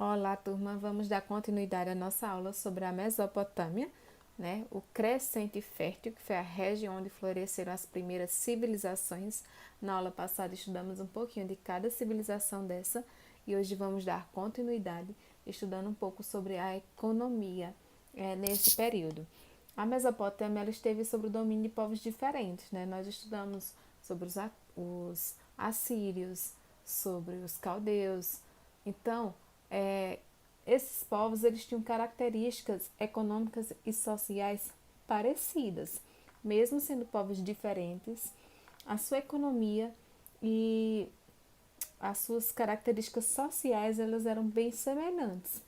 Olá, turma. Vamos dar continuidade à nossa aula sobre a Mesopotâmia, né? O crescente fértil, que foi a região onde floresceram as primeiras civilizações. Na aula passada estudamos um pouquinho de cada civilização dessa e hoje vamos dar continuidade estudando um pouco sobre a economia nesse período. A Mesopotâmia ela esteve sob o domínio de povos diferentes, né? Nós estudamos sobre os assírios, sobre os caldeus. Então, é, esses povos eles tinham características econômicas e sociais parecidas, mesmo sendo povos diferentes, a sua economia e as suas características sociais elas eram bem semelhantes.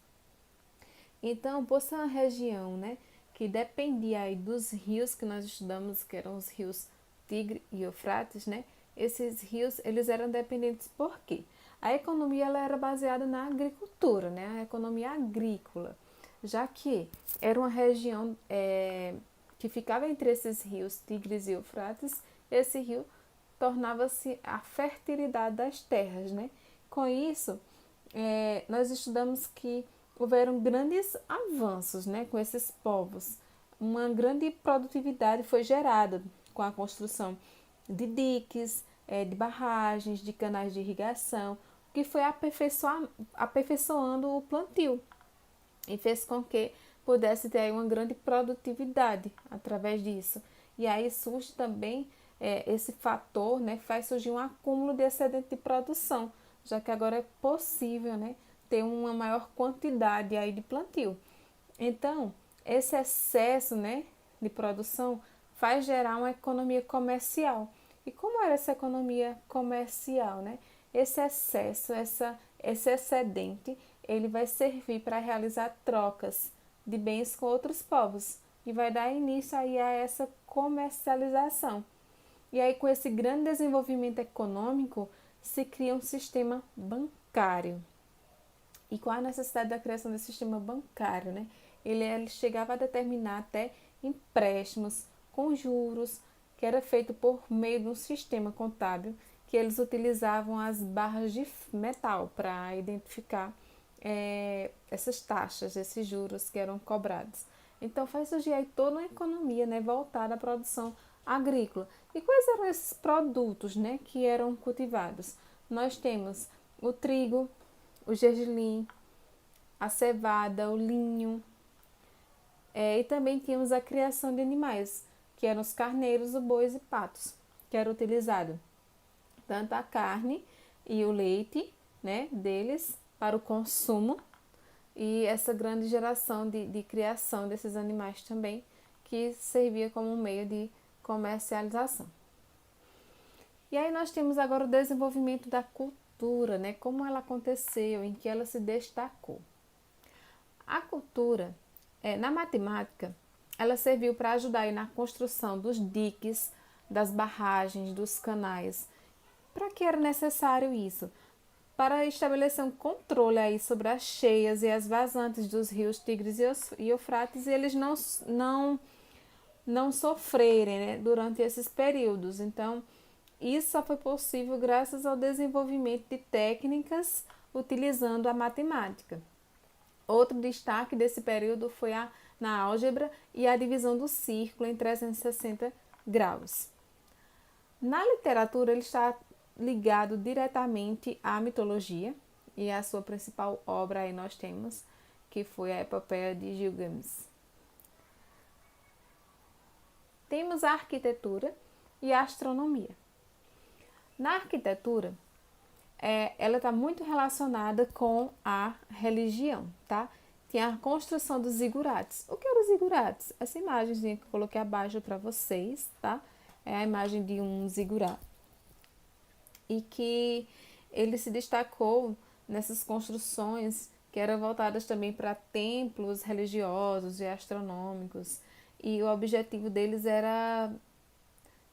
Então, por ser uma região, né, que dependia aí dos rios que nós estudamos, que eram os rios Tigre e Eufrates, né? Esses rios, eles eram dependentes por quê? A economia ela era baseada na agricultura, né? A economia agrícola, já que era uma região que ficava entre esses rios Tigres e Eufrates, esse rio tornava-se a fertilidade das terras, né? Com isso, nós estudamos que houveram grandes avanços, né, com esses povos. Uma grande produtividade foi gerada com a construção de diques, de barragens, de canais de irrigação, o que foi aperfeiçoando o plantio e fez com que pudesse ter aí uma grande produtividade através disso. E aí surge também esse fator, né, faz surgir um acúmulo de excedente de produção, já que agora é possível, né, ter uma maior quantidade aí de plantio. Então, esse excesso, né, de produção faz gerar uma economia comercial. E como era essa economia comercial, né? Esse excesso, esse excedente, ele vai servir para realizar trocas de bens com outros povos e vai dar início aí a essa comercialização. E aí, com esse grande desenvolvimento econômico, se cria um sistema bancário. E qual a necessidade da criação desse sistema bancário, né? Ele chegava a determinar até empréstimos com juros, que era feito por meio de um sistema contábil, que eles utilizavam as barras de metal para identificar essas taxas, esses juros que eram cobrados. Então faz surgir aí toda uma economia, né, voltada à produção agrícola. E quais eram esses produtos, né, que eram cultivados? Nós temos o trigo, o gergelim, a cevada, o linho, e também tínhamos a criação de animais, que eram os carneiros, os bois e patos, que era utilizado tanto a carne e o leite, né, deles para o consumo e essa grande geração de criação desses animais também, que servia como um meio de comercialização. E aí nós temos agora o desenvolvimento da cultura, né, como ela aconteceu, em que ela se destacou. A cultura, na matemática, ela serviu para ajudar aí na construção dos diques, das barragens, dos canais. Para que era necessário isso? Para estabelecer um controle aí sobre as cheias e as vazantes dos rios Tigres e Eufrates e eles não sofrerem, né, durante esses períodos. Então, isso só foi possível graças ao desenvolvimento de técnicas utilizando a matemática. Outro destaque desse período foi na álgebra e a divisão do círculo em 360 graus. Na literatura, ele está ligado diretamente à mitologia e a sua principal obra aí nós temos, que foi a Epopeia de Gilgamesh. Temos a arquitetura e a astronomia. Na arquitetura, ela está muito relacionada com a religião, tá? Tem a construção dos zigurates. O que eram os zigurates? Essa imagem que eu coloquei abaixo para vocês, tá? É a imagem de um zigurat. E que ele se destacou nessas construções que eram voltadas também para templos religiosos e astronômicos. E o objetivo deles era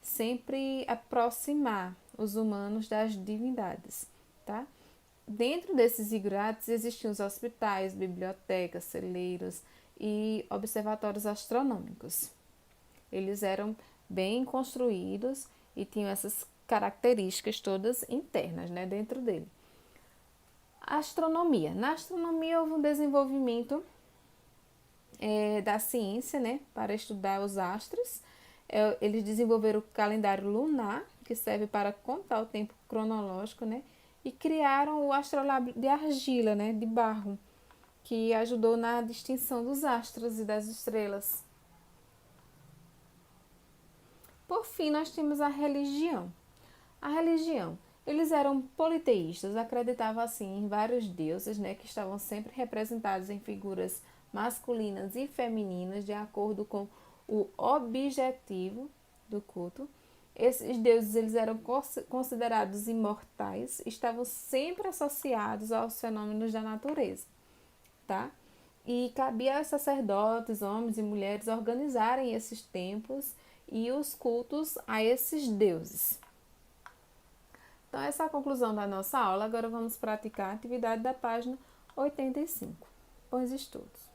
sempre aproximar os humanos das divindades, tá? Dentro desses zigurates existiam os hospitais, bibliotecas, celeiros e observatórios astronômicos. Eles eram bem construídos e tinham essas características todas internas, né, dentro dele. Astronomia. Na astronomia houve um desenvolvimento da ciência, né, para estudar os astros. Eles desenvolveram o calendário lunar, que serve para contar o tempo cronológico, né, e criaram o astrolábio de argila, né, de barro, que ajudou na distinção dos astros e das estrelas. Por fim, nós temos a religião. A religião. Eles eram politeístas, acreditavam assim em vários deuses, né, que estavam sempre representados em figuras masculinas e femininas, de acordo com o objetivo do culto. Esses deuses eles eram considerados imortais, estavam sempre associados aos fenômenos da natureza, tá? E cabia aos sacerdotes, homens e mulheres, organizarem esses templos e os cultos a esses deuses. Então, essa é a conclusão da nossa aula. Agora vamos praticar a atividade da página 85. Bons estudos!